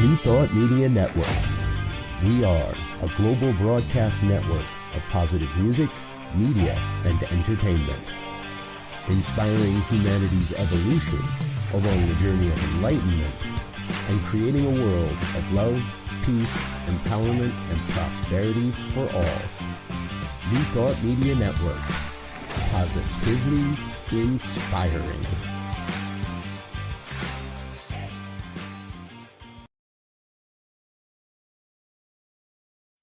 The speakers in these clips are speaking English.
New Thought Media Network. We are a global broadcast network of positive music, media, and entertainment, inspiring humanity's evolution along the journey of enlightenment and creating a world of love, peace, empowerment, and prosperity for all. New Thought Media Network. Positively inspiring.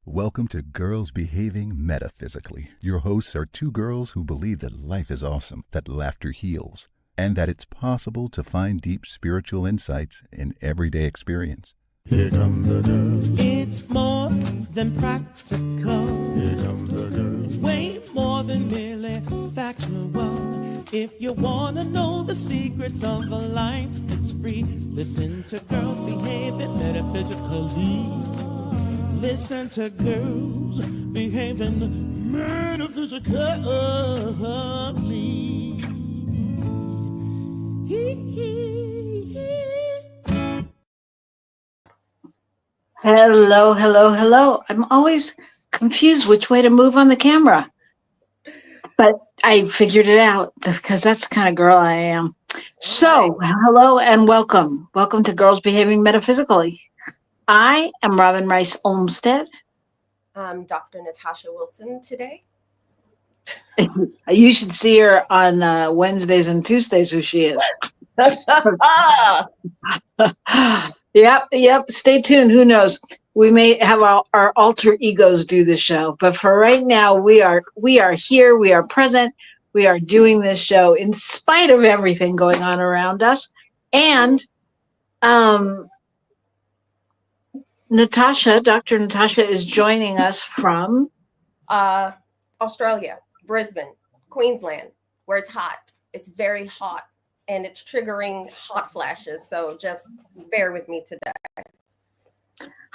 Welcome to Girls Behaving Metaphysically. Your hosts are two girls who believe that life is awesome, that laughter heals, and that it's possible to find deep spiritual insights in everyday experience. Here come the girls. It's more than practical. Here come the girls. Way more than merely factual. If you want to know the secrets of a life that's free, listen to Girls Behaving Metaphysically. Listen to Girls Behaving Metaphysically. Hello, hello, hello. I'm always confused which way to move on the camera. But I figured it out because that's the kind of girl I am. So, hello and welcome. Welcome to Girls Behaving Metaphysically. I am Robyn Rice Olmsted. I'm Dr. Natasha Wilson today. You should see her on Wednesdays and Tuesdays, who she is. Yep. Stay tuned. Who knows? We may have our alter egos do the show, but for right now, we are here. We are present. We are doing this show in spite of everything going on around us. And Dr. Natasha is joining us from Australia, Brisbane, Queensland, where it's hot. It's very hot. And it's triggering hot flashes. So just bear with me today.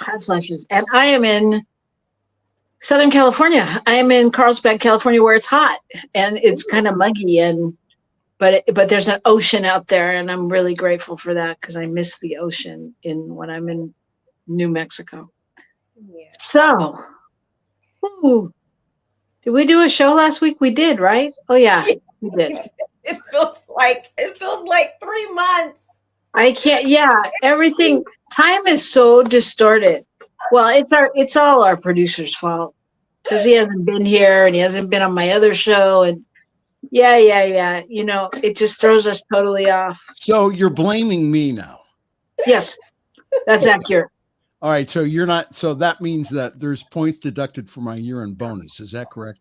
Hot flashes. And I am in Southern California. I am in Carlsbad, California, where it's hot and it's kind of muggy. But there's an ocean out there, and I'm really grateful for that because I miss the ocean when I'm in New Mexico. Yeah. So, did we do a show last week? We did, right? Oh yeah, we did. It feels like 3 months. I can't. Yeah, everything. Time is so distorted. Well, it's all our producer's fault because he hasn't been here and he hasn't been on my other show. And yeah. You know, it just throws us totally off. So you're blaming me now. Yes, that's accurate. All right. So you're not. So that means that there's points deducted for my year-end bonus. Is that correct?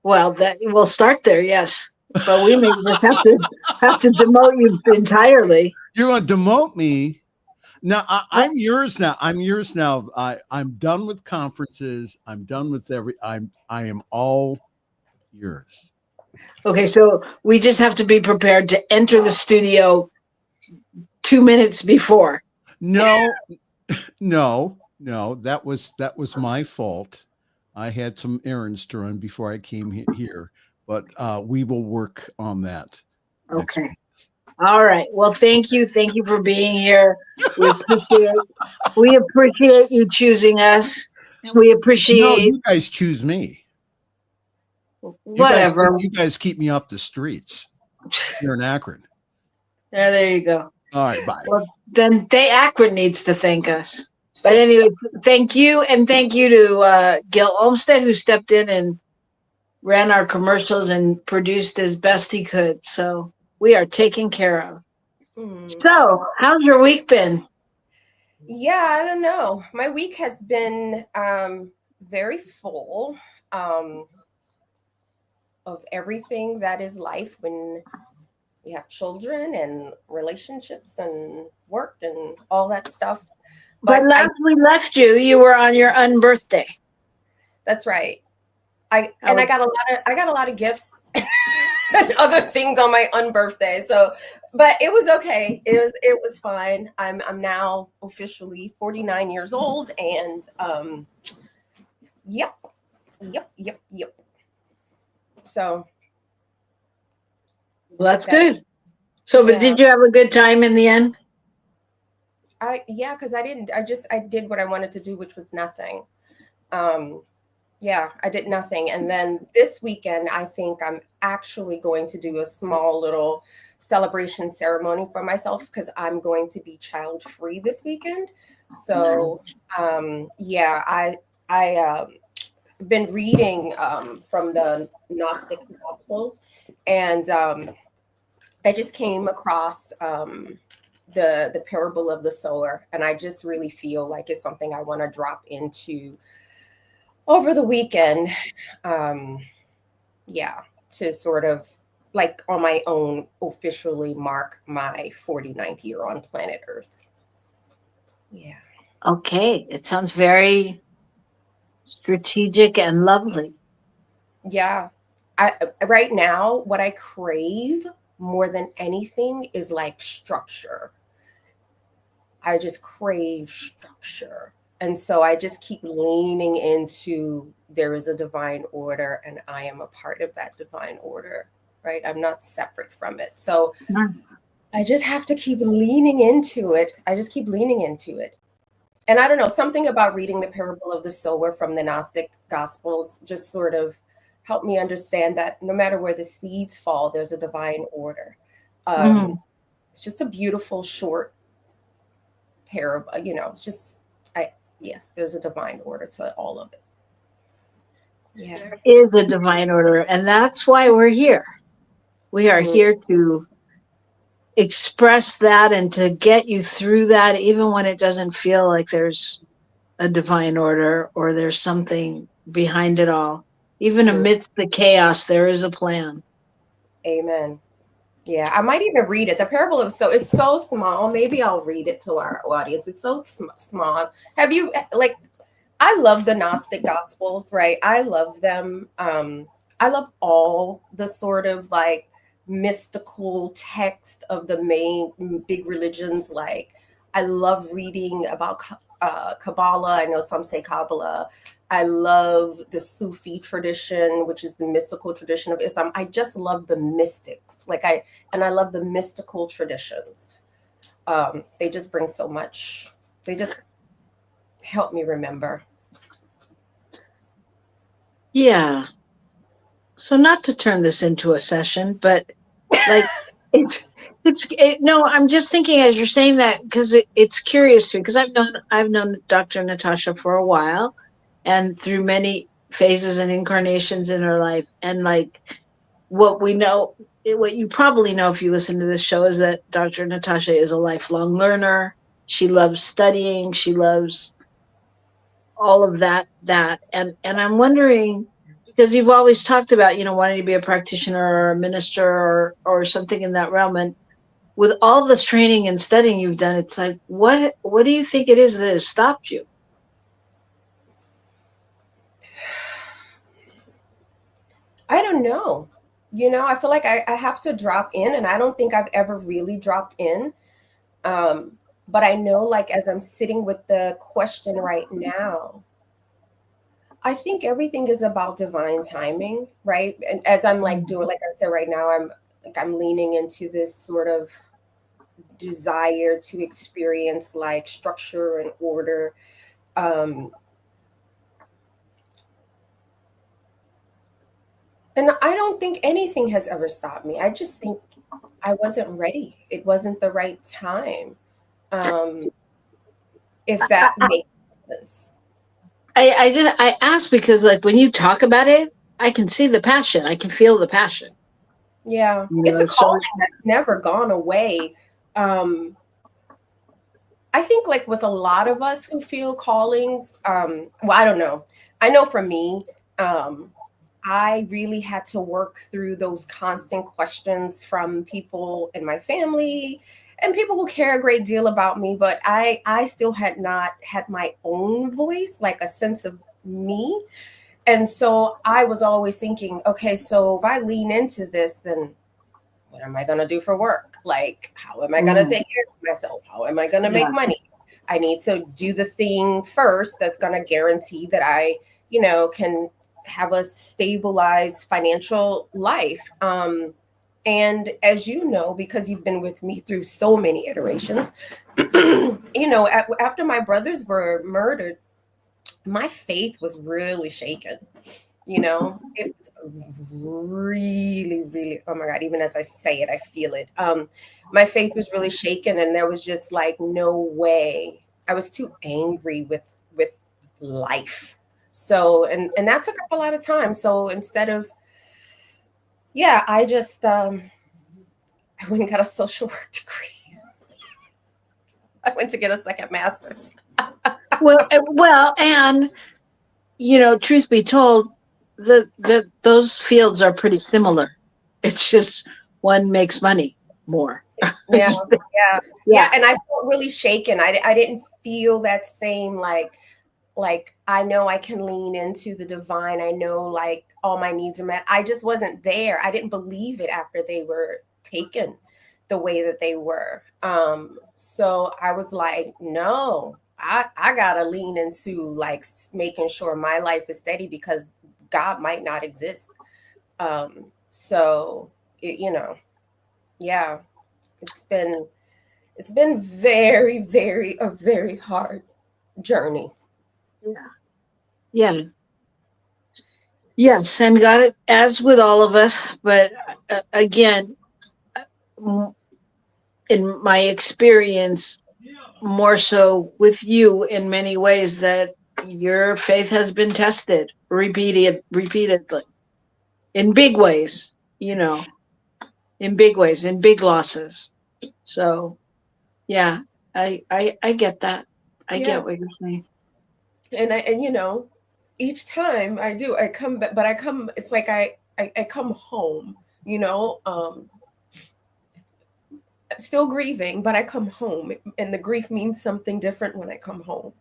Well, that we'll start there. Yes. But we may just have to demote you entirely. You're going to demote me. Now I'm yours now. I'm done with conferences. I'm done with I am all yours. Okay, so we just have to be prepared to enter the studio 2 minutes before. No. That was my fault. I had some errands to run before I came here. But we will work on that. Okay. All right. Well, thank you. Thank you for being here. We appreciate you choosing us. We appreciate. No, you guys choose me. Whatever. You guys keep me off the streets. You're in Akron. There you go. All right. Bye. Well, then Akron needs to thank us. But anyway, thank you. And thank you to Gil Olmsted, who stepped in and ran our commercials and produced as best he could. So we are taken care of. So how's your week been? Yeah, I don't know. My week has been very full of everything that is life when you have children and relationships and work and all that stuff. But last we left you were on your unbirthday. That's right. I got a lot of gifts and other things on my unbirthday. So, but it was okay. It was fine. I'm now officially 49 years old, and yep. So, well, that's good. So, but did you have a good time in the end? because I did what I wanted to do, which was nothing. Yeah, I did nothing. And then this weekend, I think I'm actually going to do a small little celebration ceremony for myself because I'm going to be child free this weekend. So, yeah, I been reading from the Gnostic Gospels, and I just came across the parable of the sower, and I just really feel like it's something I want to drop into over the weekend. Yeah, to sort of like on my own officially mark my 49th year on planet Earth. Yeah. Okay, it sounds very strategic and lovely. Yeah. Right now, what I crave more than anything is like structure. I just crave structure. And so I just keep leaning into there is a divine order and I am a part of that divine order, right? I'm not separate from it. So I just have to keep leaning into it. I just keep leaning into it. And I don't know, something about reading the parable of the sower from the Gnostic Gospels just sort of helped me understand that no matter where the seeds fall, there's a divine order. It's just a beautiful short parable, it's just, yes, there's a divine order to all of it. Yeah. There is a divine order, and that's why we're here. We are here to express that and to get you through that, even when it doesn't feel like there's a divine order or there's something behind it all. Even amidst the chaos, there is a plan. Amen. Yeah, I might even read it. The parable of it's so small. Maybe I'll read it to our audience. It's so small. Have you I love the Gnostic Gospels, right? I love them. I love all the sort of like mystical text of the main big religions. Like I love reading about Kabbalah. I know some say Kabbalah. I love the Sufi tradition, which is the mystical tradition of Islam. I just love the mystics. I love the mystical traditions. They just bring so much. They just help me remember. Yeah. So not to turn this into a session, but like no, I'm just thinking as you're saying that because it's curious to me because I've known Dr. Natasha for a while and through many phases and incarnations in her life. And like what you probably know if you listen to this show is that Dr. Natasha is a lifelong learner. She loves studying. She loves all of that. And I'm wondering, because you've always talked about, wanting to be a practitioner or a minister or something in that realm. And with all this training and studying you've done, it's like, what do you think it is that has stopped you? I don't know. I feel like I have to drop in, and I don't think I've ever really dropped in. But I know, like, as I'm sitting with the question right now, I think everything is about divine timing, right? And as I'm doing, like I said, right now, I'm leaning into this sort of desire to experience like structure and order. And I don't think anything has ever stopped me. I just think I wasn't ready. It wasn't the right time. If that makes sense. I ask because like when you talk about it, I can see the passion. I can feel the passion. Yeah, it's a calling that's never gone away. I think like with a lot of us who feel callings, well, I don't know. I know for me, I really had to work through those constant questions from people in my family and people who care a great deal about me, but I still had not had my own voice, like a sense of me. And so I was always thinking, okay, so if I lean into this, then what am I going to do for work? Like, how am I going to take care of myself? How am I going to make money? I need to do the thing first that's going to guarantee that I, can have a stabilized financial life. And as you know, because you've been with me through so many iterations, you know, after my brothers were murdered, my faith was really shaken. You know, it was really, really, oh my God, even as I say it, I feel it. My faith was really shaken, and there was just like no way. I was too angry with life. So, and that took up a lot of time. So instead of, yeah, I just I went and got a social work degree. I went to get a second master's. Well, and you know, truth be told, those fields are pretty similar. It's just one makes money more. Yeah, yeah, Yeah. and I felt really shaken. I didn't feel that same like I know I can lean into the divine. I know like all my needs are met. I just wasn't there. I didn't believe it after they were taken the way that they were. So I was like, no, I gotta lean into like making sure my life is steady, because God might not exist. So it, you know, yeah, it's been very, very a very hard journey. Yeah. Yes, and got it, as with all of us. But again, in my experience, more so with you in many ways, that your faith has been tested repeatedly in big ways, you know, in big ways, in big losses. So yeah, I get that. I Yeah, get what you're saying. and you know, each time I do, I come back, but I come. It's like I come home. You know, still grieving, but I come home, and the grief means something different when I come home.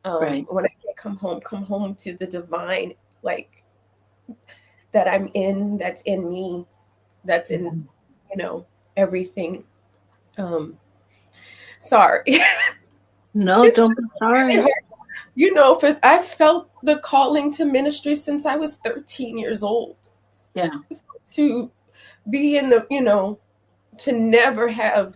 Right. When I say come home to the divine, like that I'm in, that's in me, that's in, you know, everything. Um, sorry. No, It's don't be really sorry. hard. You know, I felt the calling to ministry since I was 13 years old. Yeah. To be in the, you know, to never have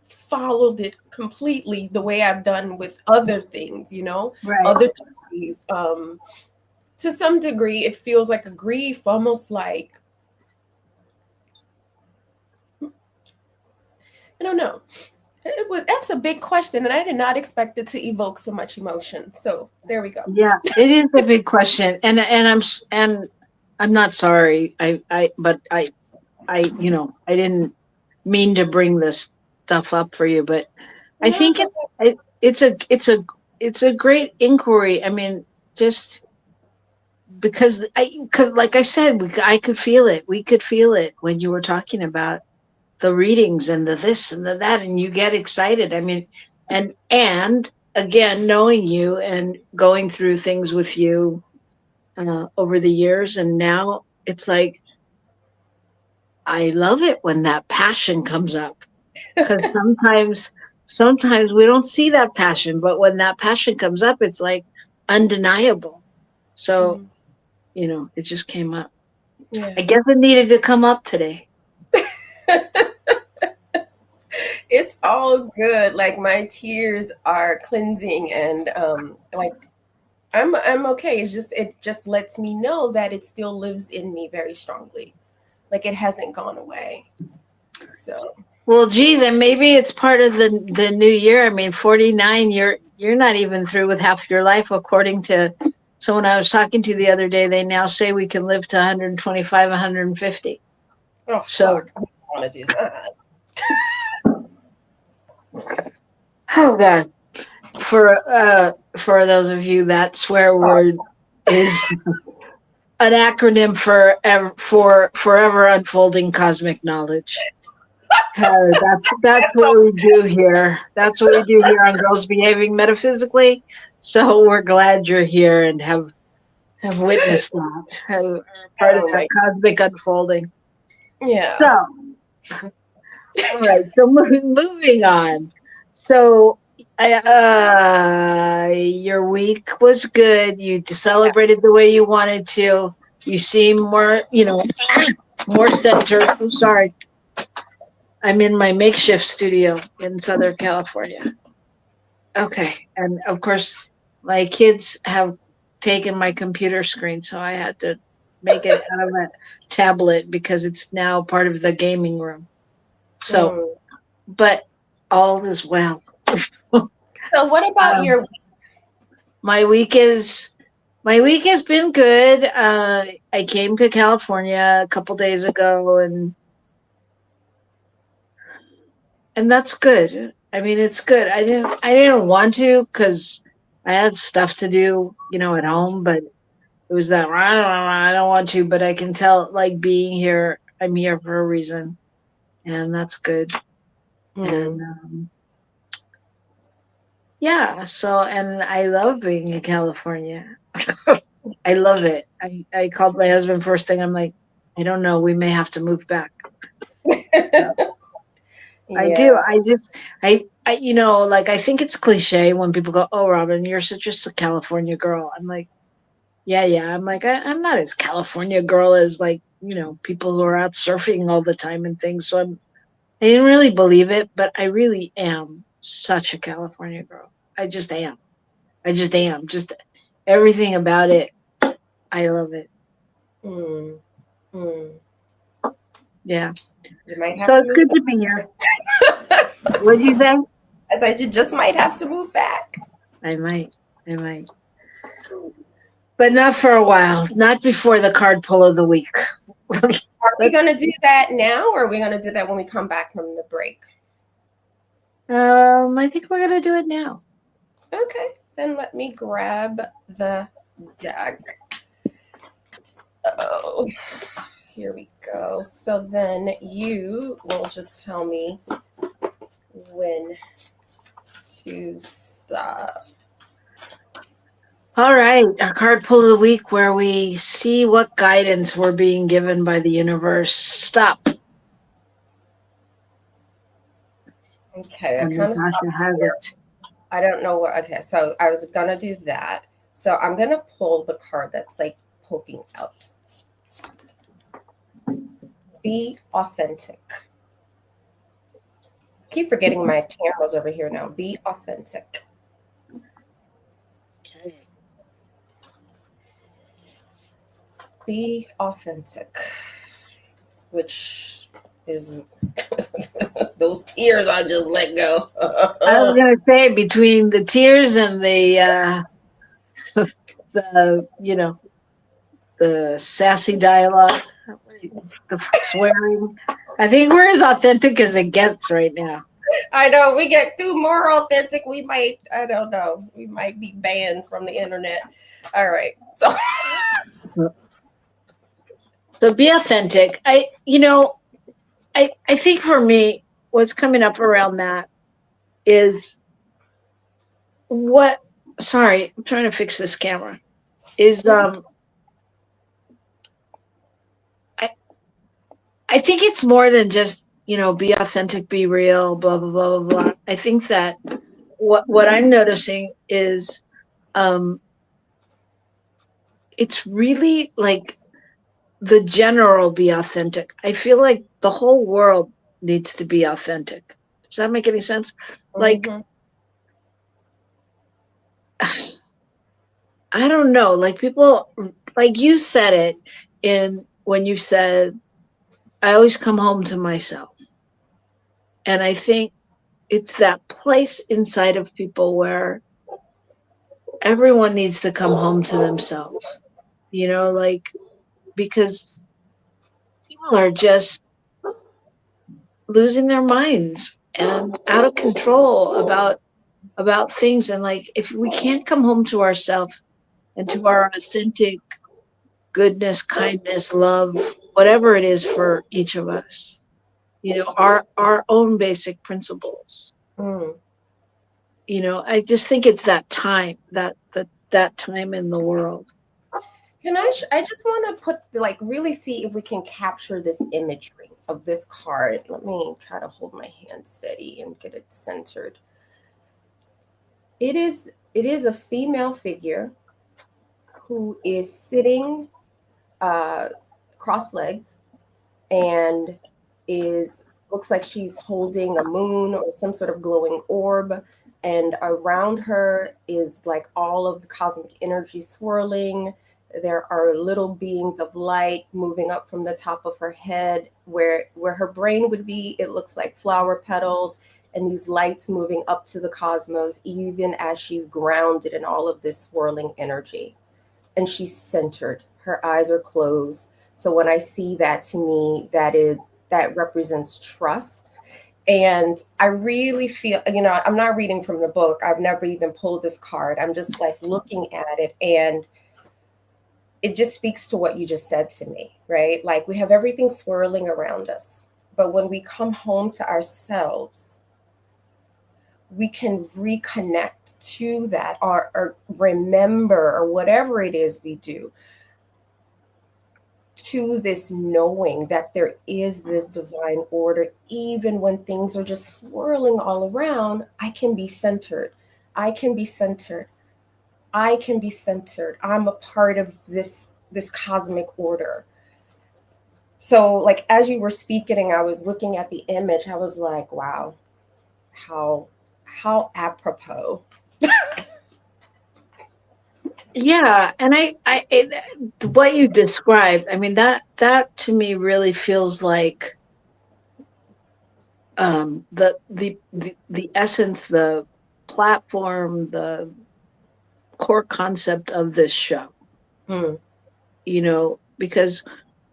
followed it completely the way I've done with other things, you know, Right. other degrees. To some degree, it feels like a grief, almost like, I don't know. That's a big question, and I did not expect it to evoke so much emotion. So there we go. Yeah, it is a big question, and I'm not sorry. But you know, I didn't mean to bring this stuff up for you, but I No, think it's okay. it's a great inquiry. I mean, just because like I said, I could feel it. We could feel it when you were talking about the readings and the this and the that, and you get excited. I mean, and again, knowing you and going through things with you over the years, and now it's like I love it when that passion comes up, because sometimes we don't see that passion, but when that passion comes up, it's like undeniable. So Mhm. you know, it just came up. I Yeah. guess it needed to come up today. It's all good. Like my tears are cleansing, and like I'm okay. It just lets me know that it still lives in me very strongly. Like it hasn't gone away. So Well, geez, and maybe it's part of the new year. I mean, 49. You're not even through with half your life, according to someone I was talking to the other day. They now say we can live to 125, 150. oh So, fuck, I don't want to do that. oh god, for those of you, that swear word is an acronym for forever unfolding cosmic knowledge. That's what we do here. That's what we do here on Girls Behaving Metaphysically. So we're glad you're here and have witnessed that, have part of Oh that my, cosmic unfolding. So, yeah. all right. So moving on. So, your week was good. You celebrated the way you wanted to. You seem more, you know, more center. I'm sorry. I'm in my makeshift studio in Southern California. Okay. And of course, my kids have taken my computer screen, so I had to make it out of a tablet because it's now part of the gaming room. So, but all is well. So what about your my week has been good. I came to California a couple days ago, and that's good. I mean, it's good. I didn't want to because I had stuff to do, at home, but it was that I don't want to, but I can tell, like, being here, I'm here for a reason, and that's good. And yeah, so, and I love being in California. I love it. I called my husband first thing. I'm like, I don't know. We may have to move back. I do. Like, I think it's cliche when people go, "Oh, Robyn, you're such a California girl." I'm like, yeah. I'm like, I'm not as California girl as, like, people who are out surfing all the time and things. So I didn't really believe it, but I really am such a California girl. I just am. Just everything about it. I love it. Yeah. You might have So to it's move good to be here. What'd you say? I said you just might have to move back. I might. But not for a while. Not before the card pull of the week. Are we going to do that now, or are we going to do that when we come back from the break? I think we're going to do it now. Okay. Then let me grab the deck. Oh, here we go. So then you will just tell me when to stop. All right. Our card pull of the week, where we see what guidance we're being given by the universe. Stop. Okay. And Natasha has it. I don't know what. Okay. So I was going to do that. So I'm going to pull the card that's like poking out. Be authentic. I keep forgetting my camera's over here now. Be authentic. Okay. Be authentic, which is those tears I just let go. I was going to say, between the tears and the the sassy dialogue, the swearing, I think we're as authentic as it gets right now. I know, we get too more authentic. We might, I don't know, we might be banned from the internet. All right. So be authentic. I think for me, what's coming up around that is sorry, I'm trying to fix this camera. Is I think it's more than just, be authentic, be real, blah, blah, blah, blah, blah. I think that what I'm noticing is it's really like the general be authentic. I feel like the whole world needs to be authentic. Does that make any sense? Like, I don't know, like, people, like you said it when you said, I always come home to myself. And I think it's that place inside of people where everyone needs to come home to themselves, like, because people are just losing their minds and out of control about things. And, like, if we can't come home to ourselves and to our authentic goodness, kindness, love, whatever it is for each of us, our own basic principles. I just think it's that time, that time in the world. I just want to really see if we can capture this imagery of this card. Let me try to hold my hand steady and get it centered. It is a female figure who is sitting cross-legged and looks like she's holding a moon or some sort of glowing orb. And around her is like all of the cosmic energy swirling. There are little beings of light moving up from the top of her head. Where her brain would be, it looks like flower petals, and these lights moving up to the cosmos, even as she's grounded in all of this swirling energy. And she's centered. Her eyes are closed. So when I see that, to me, that represents trust. And I really feel, I'm not reading from the book. I've never even pulled this card. I'm just like looking at it, and it just speaks to what you just said to me, right? Like, we have everything swirling around us, but when we come home to ourselves, we can reconnect to that, or remember, or whatever it is we do, to this knowing that there is this divine order. Even when things are just swirling all around, I can be centered. I can be centered. I can be centered. I'm a part of this cosmic order. So, like, as you were speaking, I was looking at the image. I was like, wow, how apropos. Yeah, and what you described, I mean, that to me really feels like the essence, the platform, the core concept of this show. Because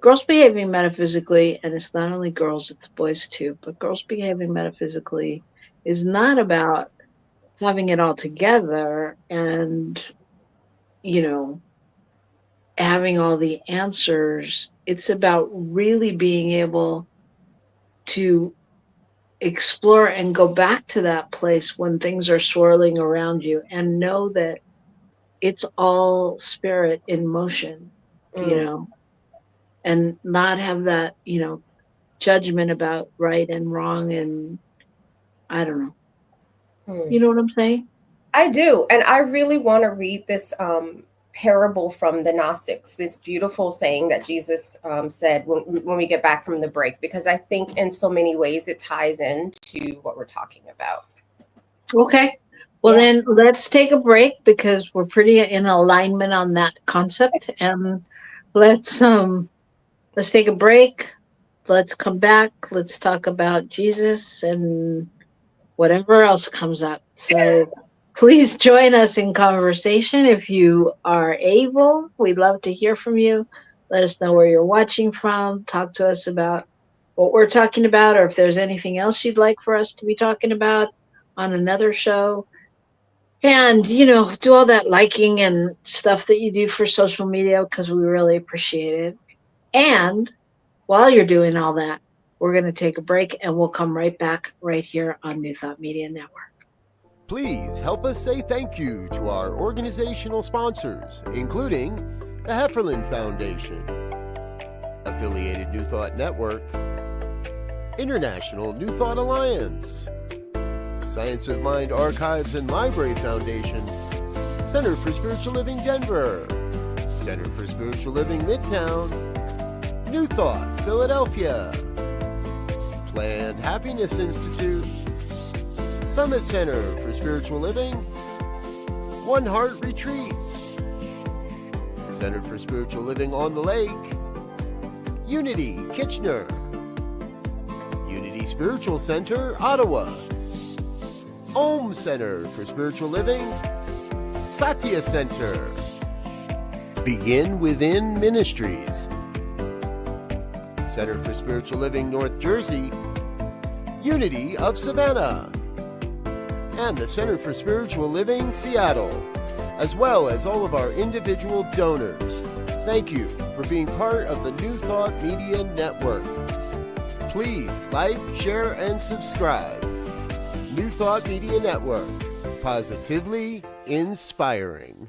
Girls Behaving Metaphysically, and it's not only girls, it's boys too, but Girls Behaving Metaphysically is not about having it all together and having all the answers. It's about really being able to explore and go back to that place when things are swirling around you, and know that it's all spirit in motion, and not have that, judgment about right and wrong. And I don't know. You know what I'm saying? I do. And I really want to read this parable from the Gnostics, this beautiful saying that Jesus said when we get back from the break, because I think in so many ways it ties into what we're talking about. Okay. Well, then let's take a break, because we're pretty in alignment on that concept. And let's take a break. Let's come back. Let's talk about Jesus and whatever else comes up. So please join us in conversation if you are able. We'd love to hear from you. Let us know where you're watching from. Talk to us about what we're talking about, or if there's anything else you'd like for us to be talking about on another show. And, do all that liking and stuff that you do for social media, because we really appreciate it. And while you're doing all that, we're going to take a break, and we'll come right back right here on New Thought Media Network. Please help us say thank you to our organizational sponsors, including the Hefferland Foundation, Affiliated New Thought Network, International New Thought Alliance, Science of Mind Archives and Library Foundation, Center for Spiritual Living Denver, Center for Spiritual Living Midtown, New Thought Philadelphia, Planned Happiness Institute, Summit Center for Spiritual Living, One Heart Retreats, Center for Spiritual Living on the Lake, Unity Kitchener, Unity Spiritual Center Ottawa, Om Center for Spiritual Living, Satya Center, Begin Within Ministries, Center for Spiritual Living North Jersey, Unity of Savannah, and the Center for Spiritual Living Seattle, as well as all of our individual donors. Thank you for being part of the New Thought Media Network. Please like, share, and subscribe. New Thought Media Network, positively inspiring.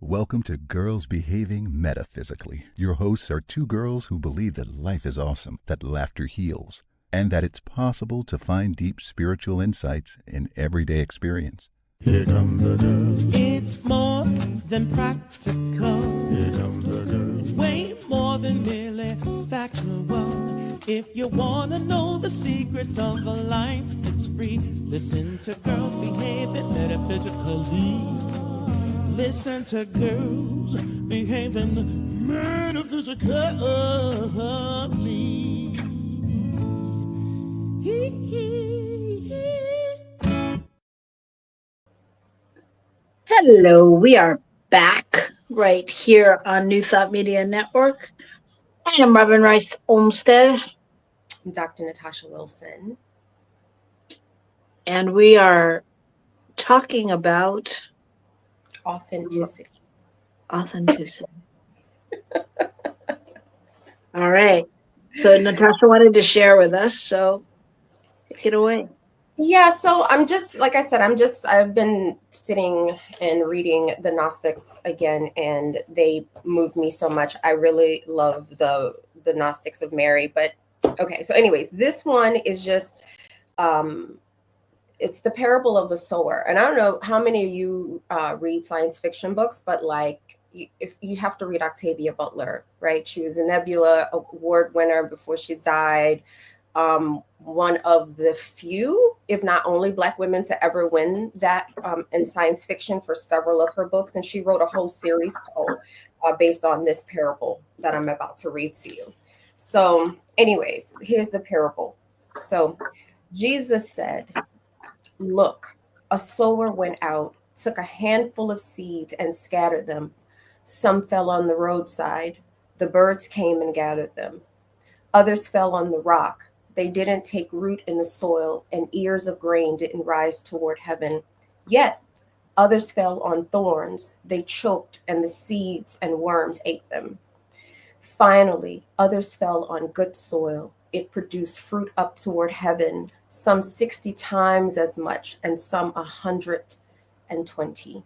Welcome to Girls Behaving Metaphysically. Your hosts are two girls who believe that life is awesome, that laughter heals, and that it's possible to find deep spiritual insights in everyday experience. Here comes the girl. It's more than practical. Here comes the girl. Way more than merely factual. If you wanna know the secrets of a life that's free, listen to Girls Behaving Metaphysically. Listen to Girls Behaving Metaphysically. Hello, we are back right here on New Thought Media Network. I am Robyn Rice Olmsted. I'm Dr. Natasha Wilson. And we are talking about Authenticity. Authenticity. All right. So Natasha wanted to share with us, so take it away. Yeah, so I'm just, like I said, I've been sitting and reading the Gnostics again, and they move me so much. I really love the Gnostics of Mary. But okay, so anyways, this one is just, it's the parable of the sower. And I don't know how many of you read science fiction books, but like, if you have to read Octavia Butler, right? She was a Nebula Award winner before she died. One of the few, if not only, Black women to ever win that in science fiction for several of her books. And she wrote a whole series called based on this parable that I'm about to read to you. So anyways, here's the parable. So Jesus said, "Look, a sower went out, took a handful of seeds and scattered them. Some fell on the roadside. The birds came and gathered them. Others fell on the rock. They didn't take root in the soil, and ears of grain didn't rise toward heaven. Yet others fell on thorns. They choked, and the seeds and worms ate them. Finally, others fell on good soil. It produced fruit up toward heaven, some 60 times as much, and some 120.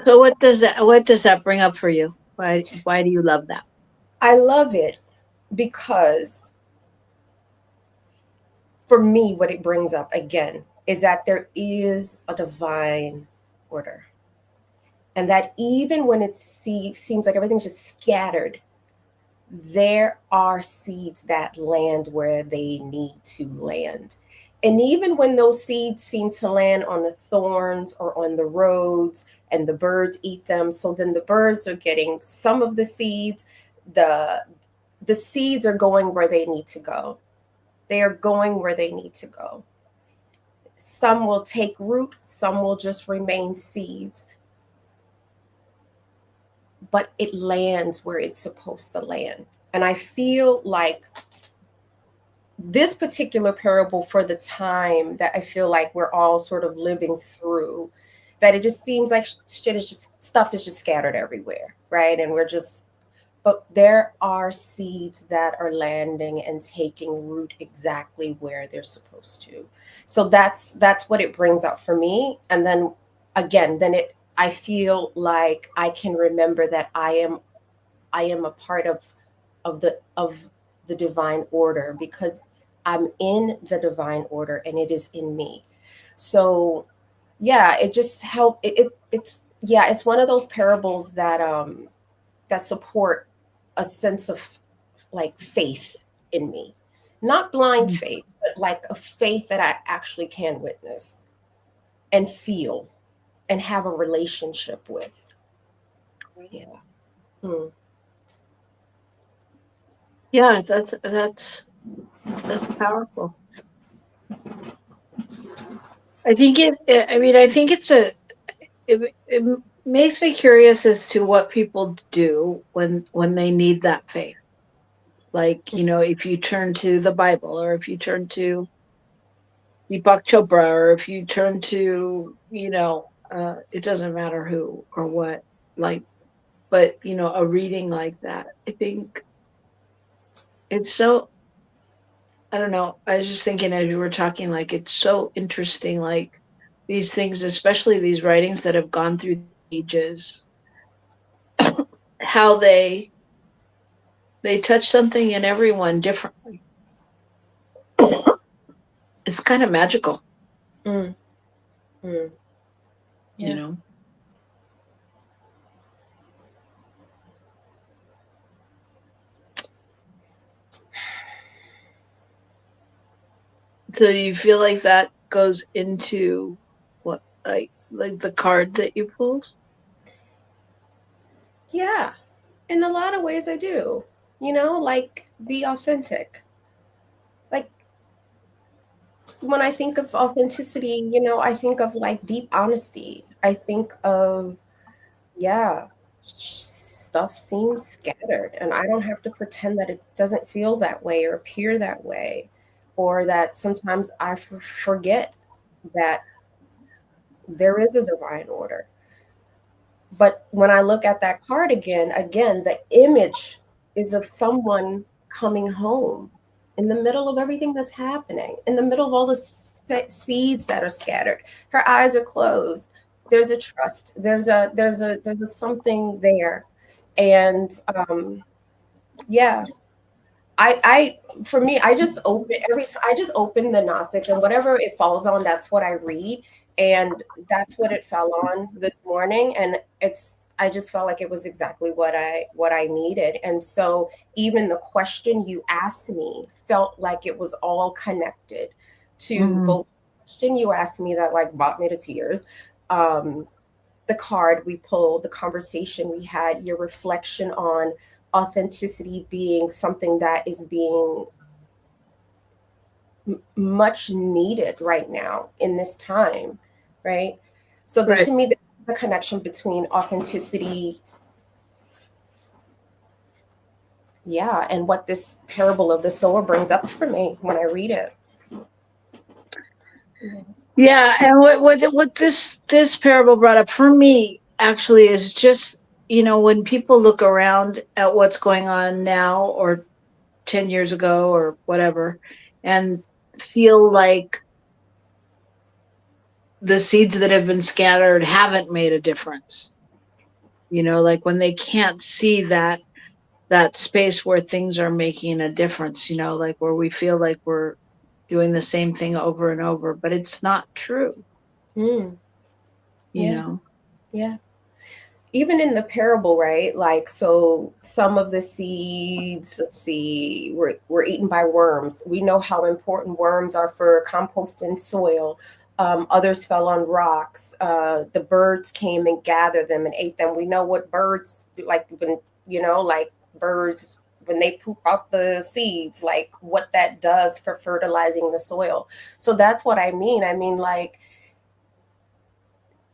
So what does that bring up for you? Why do you love that? I love it because for me, what it brings up again is that there is a divine order. And that even when it seems like everything's just scattered, there are seeds that land where they need to land. And even when those seeds seem to land on the thorns or on the roads and the birds eat them, so then the birds are getting some of the seeds, the seeds are going where they need to go. They are going where they need to go. Some will take root, some will just remain seeds. But it lands where it's supposed to land. And I feel like this particular parable, for the time that I feel like we're all sort of living through, that it just seems like stuff is just scattered everywhere, right? And but there are seeds that are landing and taking root exactly where they're supposed to. So that's what it brings up for me. And then again, I feel like I can remember that I am a part of the divine order, because I'm in the divine order and it is in me. So yeah, it just helped. It's one of those parables that support a sense of like faith in me, not blind faith, but like a faith that I actually can witness and feel and have a relationship with. Yeah. Yeah, that's powerful. I think it makes me curious as to what people do when they need that faith. Like, if you turn to the Bible, or if you turn to Deepak Chopra, or if you turn to, it doesn't matter who or what, like, but, a reading like that, I think it's so I don't know. I was just thinking as you were talking, like it's so interesting, like these things, especially these writings that have gone through ages, how they touch something in everyone differently. It's kind of magical, Mm, mm, you yeah. know. So you feel like that goes into what, like the card that you pulled? Yeah. In a lot of ways, I do. Like be authentic. Like when I think of authenticity, I think of like deep honesty. I think of, yeah, stuff seems scattered, and I don't have to pretend that it doesn't feel that way or appear that way, or that sometimes I forget that there is a divine order. But when I look at that card again, the image is of someone coming home in the middle of everything that's happening, in the middle of all the seeds that are scattered. Her eyes are closed. There's a trust. There's a something there, and yeah. I for me, I just open every time. I just open the Gnostics, and whatever it falls on, that's what I read, and that's what it fell on this morning. And I just felt like it was exactly what I needed. And so even the question you asked me felt like it was all connected to Mm-hmm. both the question you asked me that like brought me to tears, um, the card we pulled, the conversation we had, your reflection on authenticity being something that is being much needed right now in this time, right? So Right. to me, the connection between authenticity, yeah, and what this parable of the sower brings up for me when I read it. Yeah, and what this parable brought up for me actually is just, when people look around at what's going on now or 10 years ago or whatever, and feel like the seeds that have been scattered haven't made a difference. Like when they can't see that space where things are making a difference, like where we feel like we're doing the same thing over and over, but it's not true, Mm, you yeah, know. yeah. Even in the parable, right? Like, so some of the seeds, let's see, were eaten by worms. We know how important worms are for composting soil. Others fell on rocks. The birds came and gathered them and ate them. We know what birds like when, like birds, when they poop out the seeds, like what that does for fertilizing the soil. So that's what I mean. I mean, like,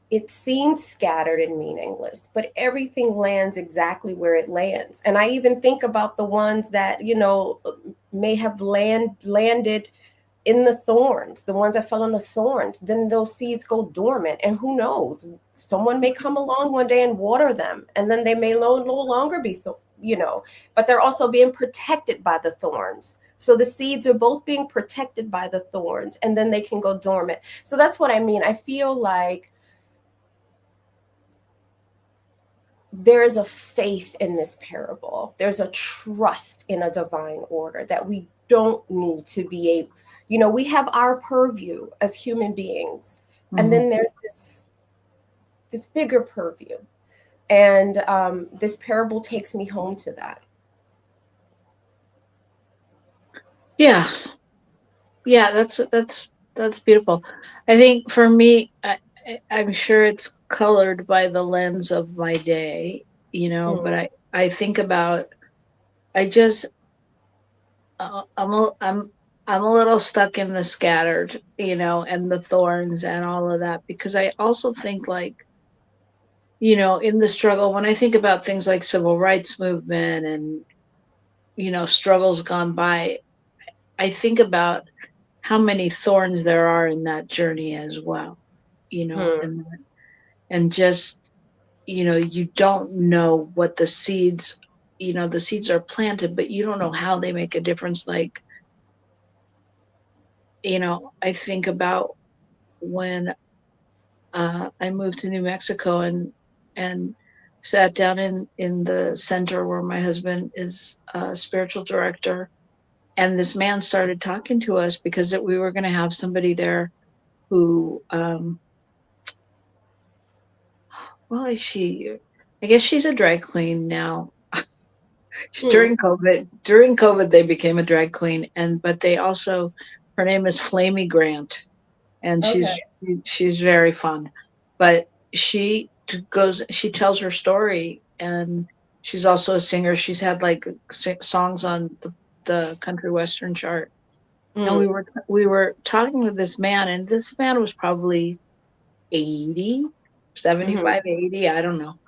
it seems scattered and meaningless, but everything lands exactly where it lands. And I even think about the ones that, may have landed in the thorns, the ones that fell on the thorns. Then those seeds go dormant. And who knows? Someone may come along one day and water them, and then they may no longer be, but they're also being protected by the thorns. So the seeds are both being protected by the thorns, and then they can go dormant. So that's what I mean. I feel like there is a faith in this parable. There's a trust in a divine order that we don't need to be able, we have our purview as human beings. And Mhm. then there's this bigger purview. And this parable takes me home to that. Yeah, yeah, that's beautiful. I think for me, I'm sure it's colored by the lens of my day, but Mm, I think about, I just I'm a little stuck in the scattered, and the thorns and all of that, because I also think, like, in the struggle, when I think about things like civil rights movement and struggles gone by, I think about how many thorns there are in that journey as well, mm, and just, you don't know what the seeds are planted, but you don't know how they make a difference. Like, I think about when I moved to New Mexico and sat down in the center where my husband is a spiritual director. And this man started talking to us because we were going to have somebody there who, I guess she's a drag queen now. During COVID, they became a drag queen, but they also, her name is Flamey Grant, and she's very fun. But she tells her story, and she's also a singer. She's had like songs on the country western chart. And we were talking with this man, and this man was probably 80, 75, 80, I don't know.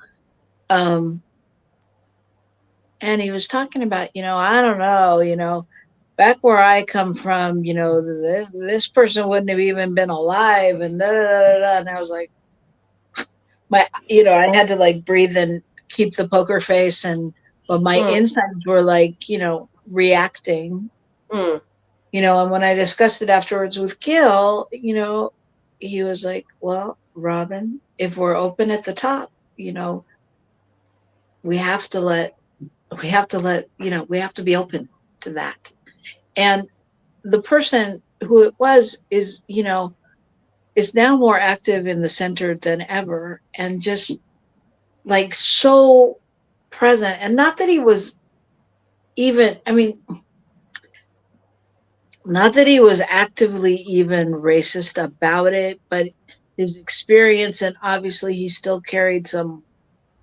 And he was talking about, I don't know, back where I come from, this person wouldn't have even been alive, and da, da, da, da. And I was like, I had to like breathe and keep the poker face, but my insides were like, reacting. And when I discussed it afterwards with Gil, he was like, well, Robyn, if we're open at the top, we have to be open to that. And the person who it was is now more active in the center than ever, and just like so present. And not that he was not that he was actively even racist about it, but his experience, and obviously he still carried some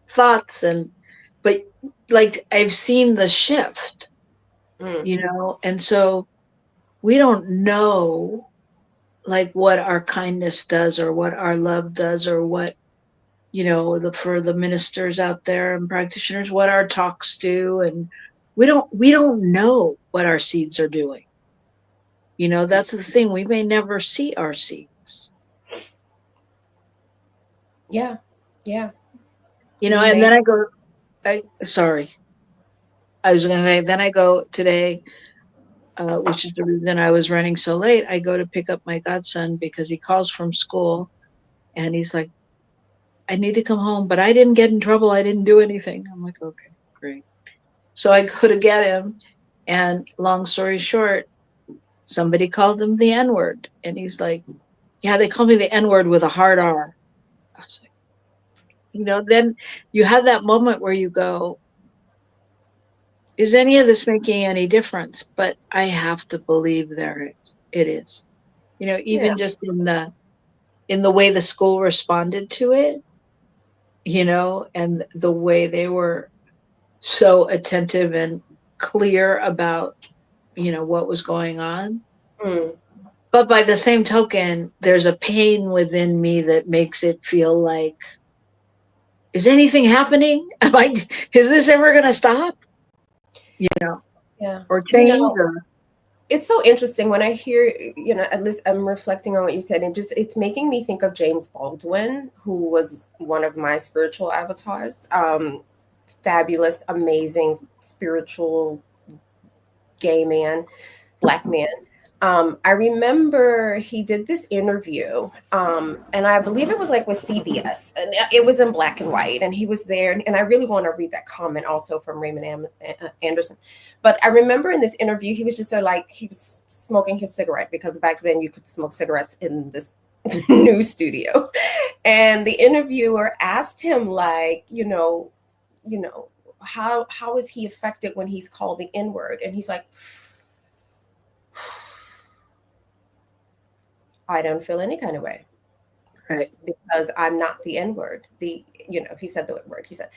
thoughts, but like I've seen the shift, and so we don't know like what our kindness does, or what our love does, or what, for the ministers out there and practitioners, what our talks do. And we don't know what our seeds are doing. That's the thing. We may never see our seeds. Yeah. And then I go, sorry. I was going to say, then I go today, which is the reason I was running so late. I go to pick up my godson because he calls from school and he's like, I need to come home, but I didn't get in trouble. I didn't do anything. I'm like, okay, great. So I go to get him, and long story short, somebody called him the N-word. And he's like, yeah, they call me the N-word with a hard R. I was like, then you have that moment where you go, is any of this making any difference? But I have to believe it is. Even just in the way the school responded to it, and the way they were so attentive and clear about, what was going on. But by the same token, there's a pain within me that makes it feel like, is anything happening? Is this ever going to stop? Or change? It's so interesting when I hear, at least I'm reflecting on what you said, and it's making me think of James Baldwin, who was one of my spiritual avatars. Fabulous, amazing, spiritual gay man, Black man. I remember he did this interview, and I believe it was like with CBS, and it was in black and white, and he was there. And I really want to read that comment also from Raymond Anderson. But I remember in this interview, he was just like, he was smoking his cigarette, because back then you could smoke cigarettes in this new studio. And the interviewer asked him, like, how is he affected when he's called the N-word? And he's like, I don't feel any kind of way. Right. Because I'm not the N-word. He said the word. He said,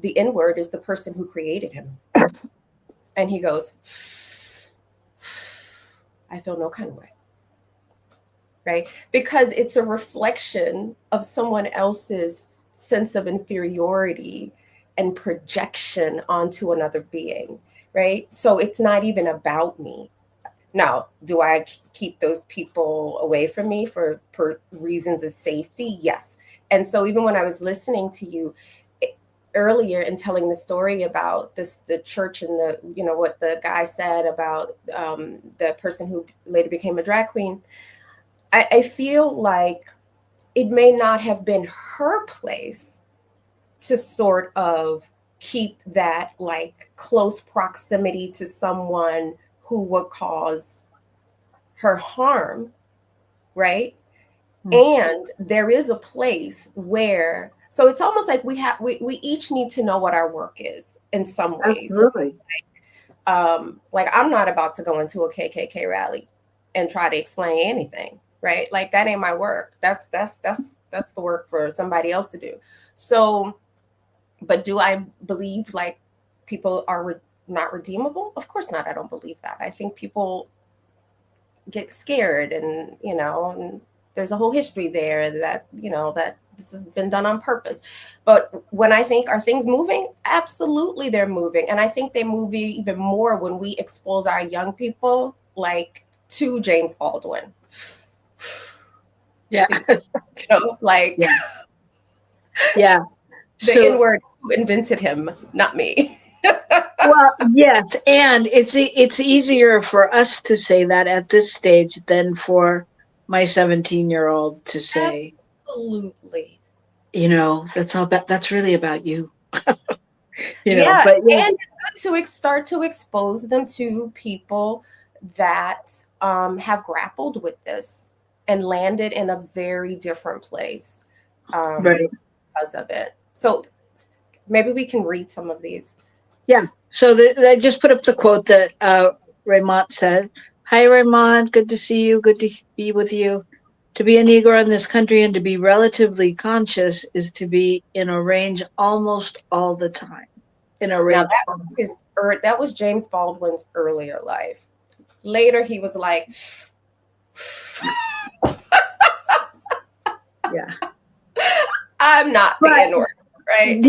the N-word is the person who created him. And he goes, I feel no kind of way. Right? Because it's a reflection of someone else's sense of inferiority and projection onto another being. Right? So it's not even about me. Now, do I keep those people away from me for reasons of safety? Yes. And so even when I was listening to you, earlier in telling the story about the church and what the guy said about the person who later became a drag queen, I feel like it may not have been her place to sort of keep that like close proximity to someone who would cause her harm, right? And there is a place where, so it's almost like we each need to know what our work is in some ways. Absolutely. Like I'm not about to go into a KKK rally and try to explain anything, right? Like that ain't my work. That's the work for somebody else to do. So, but do I believe like people are not redeemable? Of course not. I don't believe that. I think people get scared and, and there's a whole history there that, that this has been done on purpose. But when I think, are things moving? Absolutely, they're moving. And I think they move even more when we expose our young people, like to James Baldwin. Yeah. Like, yeah. The N-word, who invented him, not me. Well, yes. And it's easier for us to say that at this stage than for my 17-year-old to say, absolutely, that's really about you. But yeah. And it's good to start to expose them to people that have grappled with this and landed in a very different place right. because of it. So maybe we can read some of these. Yeah. So I just put up the quote that Raymond said. Hi, Raymond. Good to see you. Good to be with you. To be a Negro in this country and to be relatively conscious is to be in a range almost all the time. In a range. Now that was James Baldwin's earlier life. Later, he was like, yeah, I'm not the N-word, right?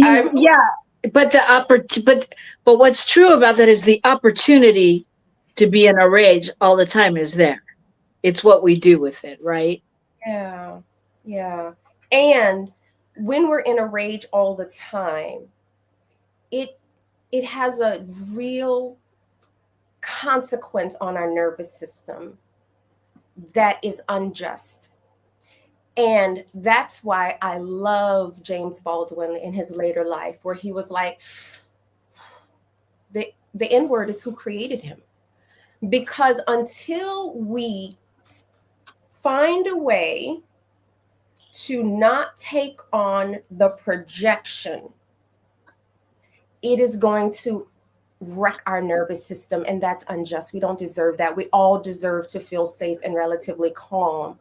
But what's true about that is the opportunity to be in a rage all the time is there. It's what we do with it, right? Yeah. Yeah. And when we're in a rage all the time, it has a real consequence on our nervous system that is unjust. And that's why I love James Baldwin in his later life, where he was like, the N-word is who created him. Because until we find a way to not take on the projection, it is going to wreck our nervous system, and that's unjust. We don't deserve that. We all deserve to feel safe and relatively calm.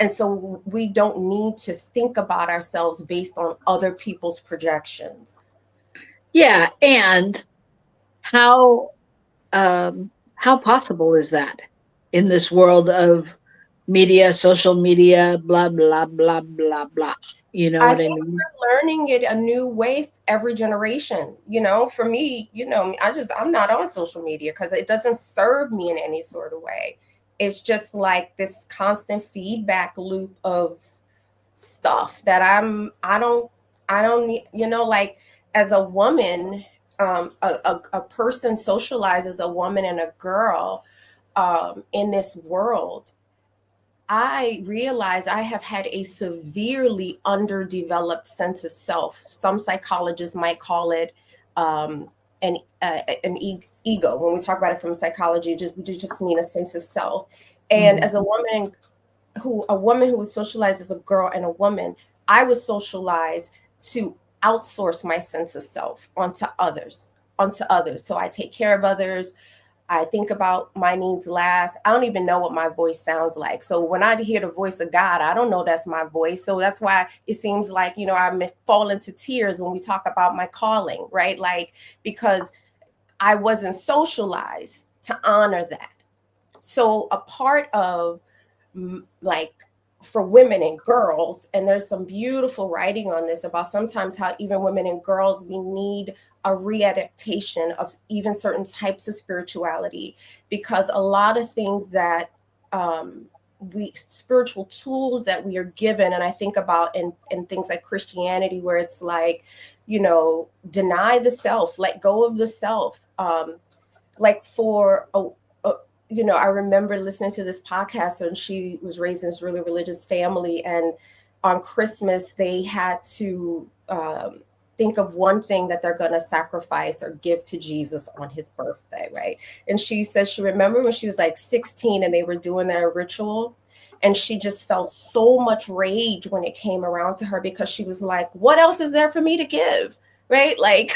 And so we don't need to think about ourselves based on other people's projections. Yeah, and how possible is that in this world of media, social media, blah blah blah blah blah? You know what I mean? We're learning it a new way every generation. For me, I'm not on social media because it doesn't serve me in any sort of way. It's just like this constant feedback loop of stuff that I don't need, like as a woman, a person socializes a woman and a girl in this world. I realize I have had a severely underdeveloped sense of self. Some psychologists might call it an ego. When we talk about it from psychology, we just mean a sense of self. And as a woman who was socialized as a girl and a woman, I was socialized to outsource my sense of self onto others. So I take care of others. I think about my needs last. I don't even know what my voice sounds like. So when I hear the voice of God, I don't know that's my voice. So that's why it seems like, I fall into tears when we talk about my calling, right? Like, because I wasn't socialized to honor that. So a part of like for women and girls, and there's some beautiful writing on this about sometimes how even women and girls, we need a readaptation of even certain types of spirituality, because a lot of things that spiritual tools that we are given. And I think about in things like Christianity, where it's like, you know, deny the self, let go of the self. Like for you know, I remember listening to this podcast, and she was raised in this really religious family, and on Christmas they had to think of one thing that they're going to sacrifice or give to Jesus on his birthday, right? And she says she remembered when she was like 16 and they were doing their ritual, and she just felt so much rage when it came around to her, because she was like, what else is there for me to give, right? Like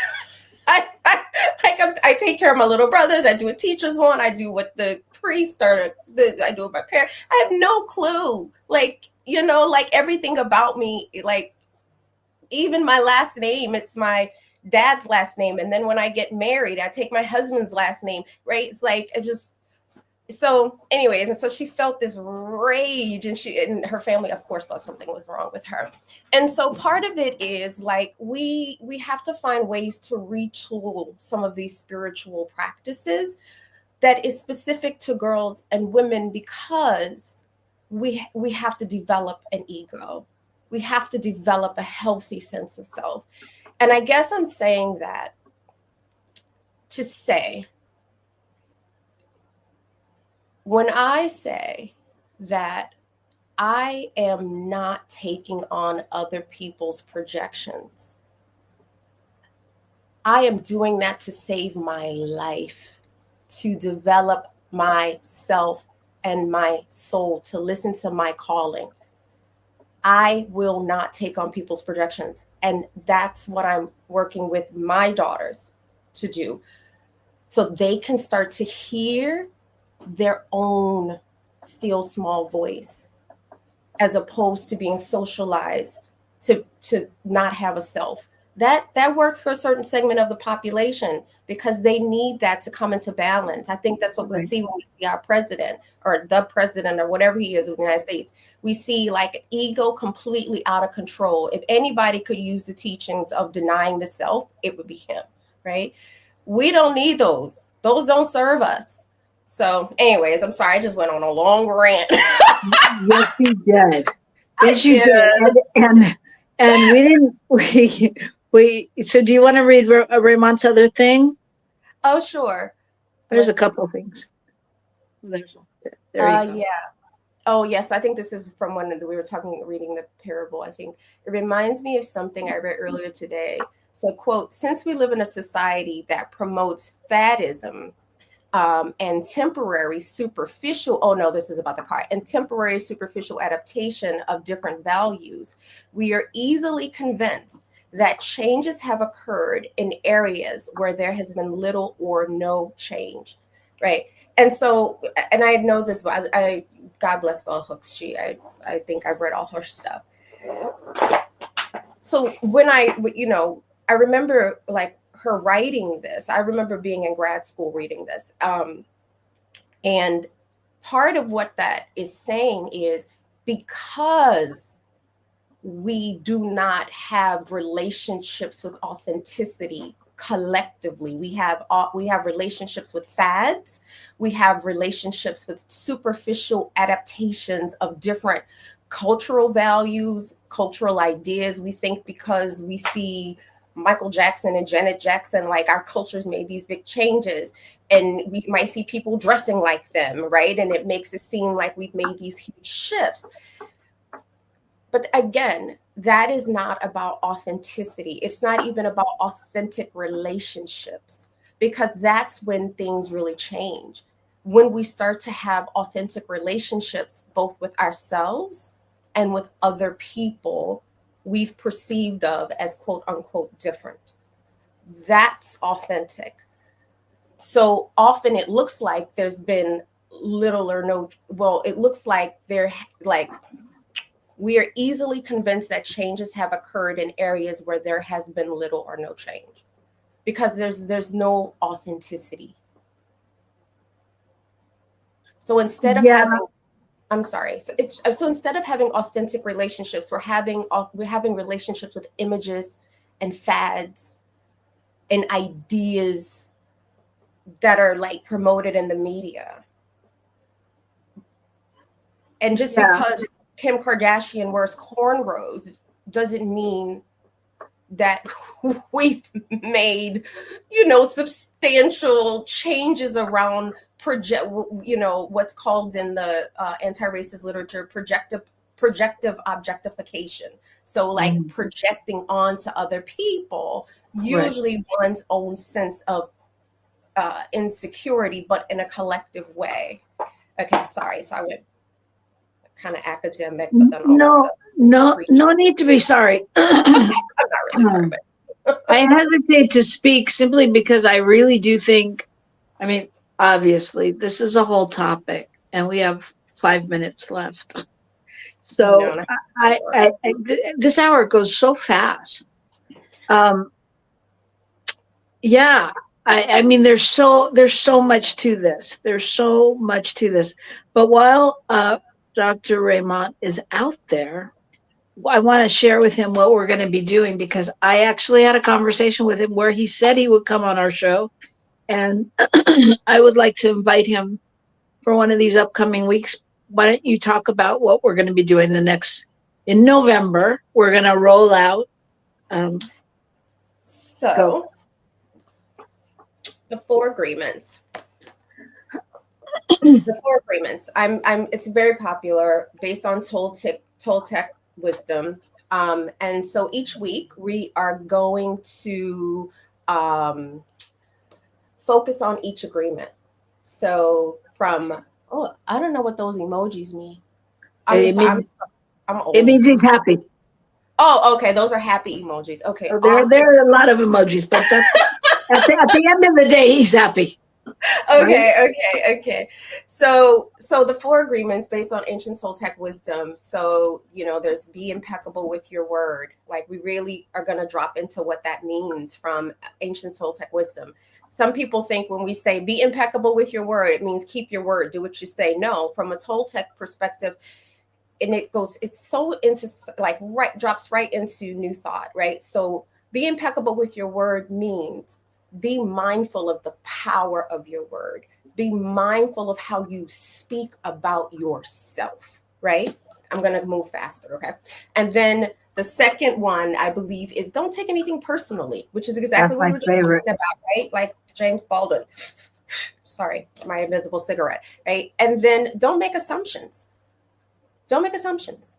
I take care of my little brothers. I do a teacher's one. I do what the priest or I do with my parents. I have no clue. Like, you know, like everything about me, like even my last name, it's my dad's last name. And then when I get married, I take my husband's last name, right? It's like, it just, so anyways, and so she felt this rage, and her family, of course, thought something was wrong with her. And so part of it is like, we have to find ways to retool some of these spiritual practices that is specific to girls and women, because we have to develop an ego. We have to develop a healthy sense of self. And I guess I'm saying that to say, when I say that I am not taking on other people's projections, I am doing that to save my life, to develop myself and my soul, to listen to my calling. I will not take on people's projections. And that's what I'm working with my daughters to do, so they can start to hear their own still small voice, as opposed to being socialized to not have a self. That works for a certain segment of the population, because they need that to come into balance. I think that's what we see when we see our president, or the president, or whatever he is in the United States. We see like an ego completely out of control. If anybody could use the teachings of denying the self, it would be him, right? We don't need those. Those don't serve us. So anyways, I'm sorry, I just went on a long rant. Yes, you did. Yes, you did. And we didn't, so do you want to read Raymond's other thing? Oh, sure. There's a couple of things. There you go. Yeah. Oh, yes. I think this is from when we were reading the parable. I think it reminds me of something I read earlier today. So, quote, since we live in a society that promotes faddism, and temporary superficial, oh no, this is about the car, and temporary superficial adaptation of different values, we are easily convinced that changes have occurred in areas where there has been little or no change, right? And so, and I know this, I God bless Bell Hooks, I think I've read all her stuff. So when I remember like her writing this. I remember being in grad school reading this. And part of what that is saying is, because we do not have relationships with authenticity collectively, we have relationships with fads, we have relationships with superficial adaptations of different cultural values, cultural ideas. We think because we see Michael Jackson and Janet Jackson, like our cultures made these big changes, and we might see people dressing like them, right? And it makes it seem like we've made these huge shifts. But again, that is not about authenticity. It's not even about authentic relationships, because that's when things really change. When we start to have authentic relationships, both with ourselves and with other people we've perceived of as quote unquote different. That's authentic. So often it looks like there's been little or no, well, it looks like we are easily convinced that changes have occurred in areas where there has been little or no change, because there's no authenticity. So instead of having, I'm sorry. So instead of having authentic relationships, we're having relationships with images and fads and ideas that are like promoted in the media. And just because Kim Kardashian wears cornrows doesn't mean that we've made, substantial changes around what's called in the anti-racist literature projective objectification. So like projecting onto other people, usually one's own sense of insecurity, but in a collective way. Okay, sorry. So I went kind of academic, but then no need to be sorry. I'm not really sorry, but I hesitate to speak simply because I really do think, obviously this is a whole topic and we have 5 minutes left. So this hour goes so fast. There's so much to this. But while Dr. Raymond is out there, I want to share with him what we're going to be doing, because I actually had a conversation with him where he said he would come on our show, and I would like to invite him for one of these upcoming weeks. Why don't you talk about what we're going to be doing in November? We're going to roll out. The 4 agreements. The 4 agreements. It's very popular, based on Toltec wisdom. And so each week we are going to focus on each agreement. So I don't know what those emojis mean. I'm old. It means he's happy. Oh, okay. Those are happy emojis. Okay. Awesome. There are a lot of emojis, but that's at the end of the day, he's happy. Okay, right? Okay. So the 4 agreements based on ancient Toltec wisdom. So, there's be impeccable with your word. Like, we really are going to drop into what that means from ancient Toltec wisdom. Some people think when we say be impeccable with your word, it means keep your word, do what you say. No, from a Toltec perspective, and it's so into drops right into new thought, right? So be impeccable with your word means be mindful of the power of your word. Be mindful of how you speak about yourself, right? I'm going to move faster, okay? And then the second one, I believe, is don't take anything personally, which is exactly what we were just talking about, right? Like James Baldwin. Sorry, my invisible cigarette, right? And then don't make assumptions. Don't make assumptions.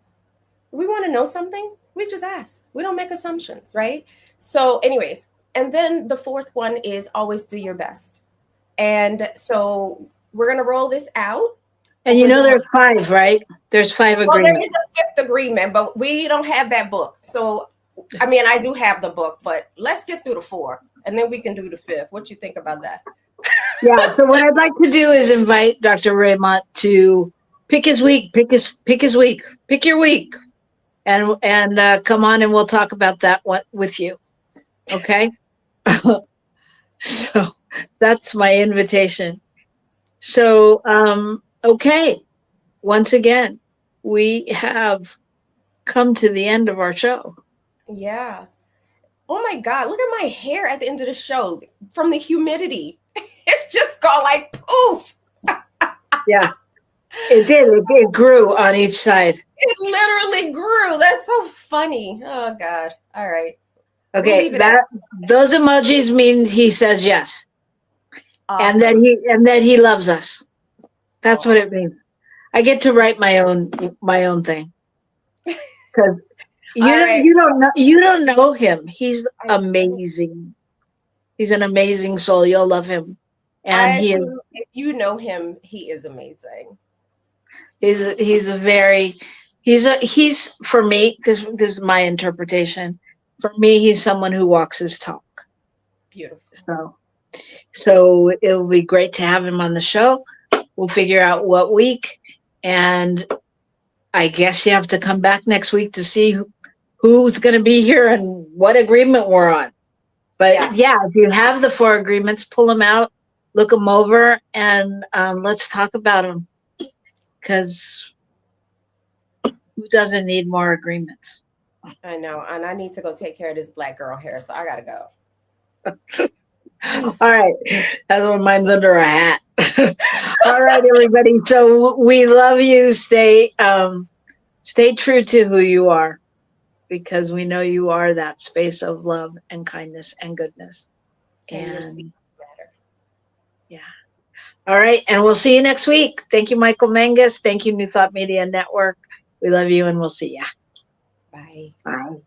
We want to know something, we just ask. We don't make assumptions, right? So anyways, and then the 4th one is always do your best. And so we're going to roll this out. And there's 5, right? There's 5 agreements. Well, there is a 5th agreement, but we don't have that book. So, I do have the book, but let's get through the 4, and then we can do the 5th. What you think about that? Yeah, so what I'd like to do is invite Dr. Raymond to pick his week, pick your week, and come on, and we'll talk about that with you. Okay? So that's my invitation. So, okay. Once again, we have come to the end of our show. Yeah. Oh my God, look at my hair at the end of the show from the humidity. It's just gone like poof. Yeah, it did. It grew on each side. It literally grew. That's so funny. Oh God. All right. Okay, those emojis mean he says yes. Awesome. And that he loves us. That's what it means. I get to write my own thing. Because you don't know him. He's amazing. He's an amazing soul. You'll love him. And if you know him, he is amazing. He's for me, this is my interpretation. For me, he's someone who walks his talk. Beautiful. So it'll be great to have him on the show. We'll figure out what week, and I guess you have to come back next week to see who's going to be here and what agreement we're on. But if you have the 4 agreements, pull them out, look them over, and let's talk about them. Because who doesn't need more agreements? I know, and I need to go take care of this black girl hair, so I gotta go. All right, that's what mine's under a hat. All right, everybody. So we love you. Stay true to who you are, because we know you are that space of love and kindness and goodness. And your seeds matter. Yeah. All right. And we'll see you next week. Thank you, Michael Mangus. Thank you, New Thought Media Network. We love you, and we'll see ya. Bye. Bye.